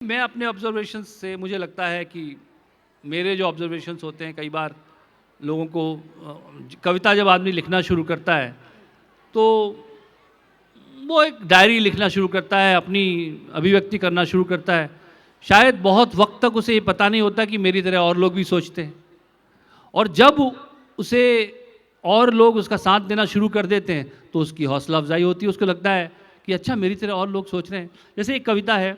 मैं अपने ऑब्जर्वेशंस से मुझे लगता है कि मेरे जो ऑब्जर्वेशंस होते हैं, कई बार लोगों को कविता जब आदमी लिखना शुरू करता है तो वो एक डायरी लिखना शुरू करता है, अपनी अभिव्यक्ति करना शुरू करता है। शायद बहुत वक्त तक उसे ये पता नहीं होता कि मेरी तरह और लोग भी सोचते हैं, और जब उसे और लोग उसका साथ देना शुरू कर देते हैं तो उसकी हौसला अफजाई होती है। उसको लगता है कि अच्छा, मेरी तरह और लोग सोच रहे हैं। जैसे एक कविता है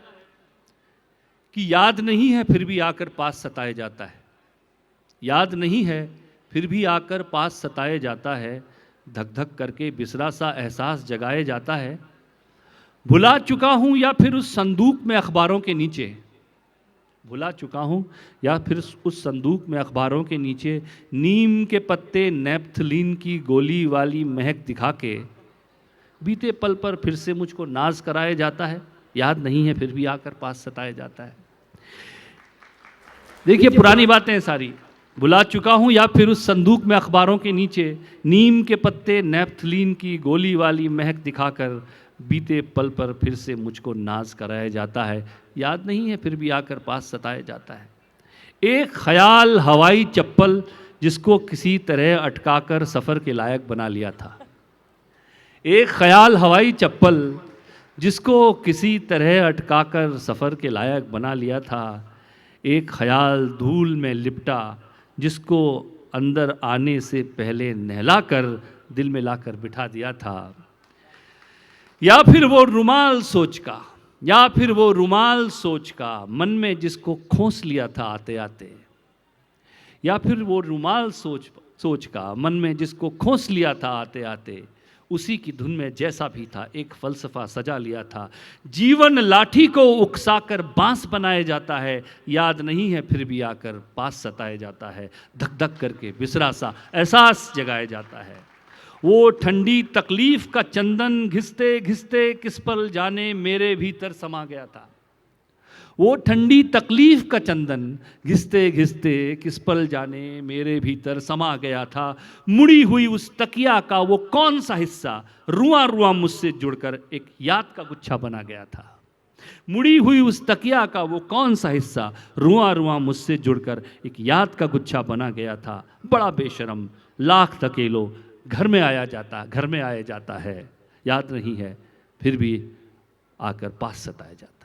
कि याद नहीं है फिर भी आकर पास सताए जाता है, याद नहीं है फिर भी आकर पास सताए जाता है, धक धक करके बिसरा सा एहसास जगाए जाता है। भुला चुका हूँ या फिर उस संदूक में अखबारों के नीचे, भुला चुका हूँ या फिर उस संदूक में अखबारों के नीचे, नीम के पत्ते नेप्थलीन की गोली वाली महक दिखा के बीते पल पर फिर से मुझको नाज कराया जाता है, याद नहीं है फिर भी आकर पास सताया जाता है। देखिए, पुरानी बातें हैं सारी। भुला चुका हूँ या फिर उस संदूक में अखबारों के नीचे, नीम के पत्ते नेप्थलीन की गोली वाली महक दिखाकर बीते पल पर फिर से मुझको नाज कराया जाता है, याद नहीं है फिर भी आकर पास सताया जाता है। एक ख्याल हवाई चप्पल जिसको किसी तरह अटकाकर सफ़र के लायक बना लिया था, एक ख्याल हवाई चप्पल जिसको किसी तरह अटकाकर सफ़र के लायक बना लिया था, एक ख्याल धूल में लिपटा जिसको अंदर आने से पहले नहलाकर दिल में लाकर बिठा दिया था। या फिर वो रुमाल सोच का, या फिर वो रुमाल सोच का मन में जिसको खोस लिया था आते आते, या फिर वो रुमाल सोच का मन में जिसको खोस लिया था आते आते, उसी की धुन में जैसा भी था एक फलसफा सजा लिया था। जीवन लाठी को उकसाकर बांस बनाया जाता है, याद नहीं है फिर भी आकर पास सताया जाता है, धक धक करके बिसरा सा एहसास जगाया जाता है। वो ठंडी तकलीफ का चंदन घिसते घिसते किस पल जाने मेरे भीतर समा गया था, वो ठंडी तकलीफ का चंदन घिसते घिसते किस पल जाने मेरे भीतर समा गया था। मुड़ी हुई उस तकिया का वो कौन सा हिस्सा रुआ रुआ मुझसे जुड़कर एक याद का गुच्छा बना गया था, मुड़ी हुई उस तकिया का वो कौन सा हिस्सा रुआ रुआ मुझसे जुड़कर एक याद का गुच्छा बना गया था। बड़ा बेशरम लाख धकेलो घर में आया जाता है, याद नहीं है फिर भी आकर पास सताया जाता।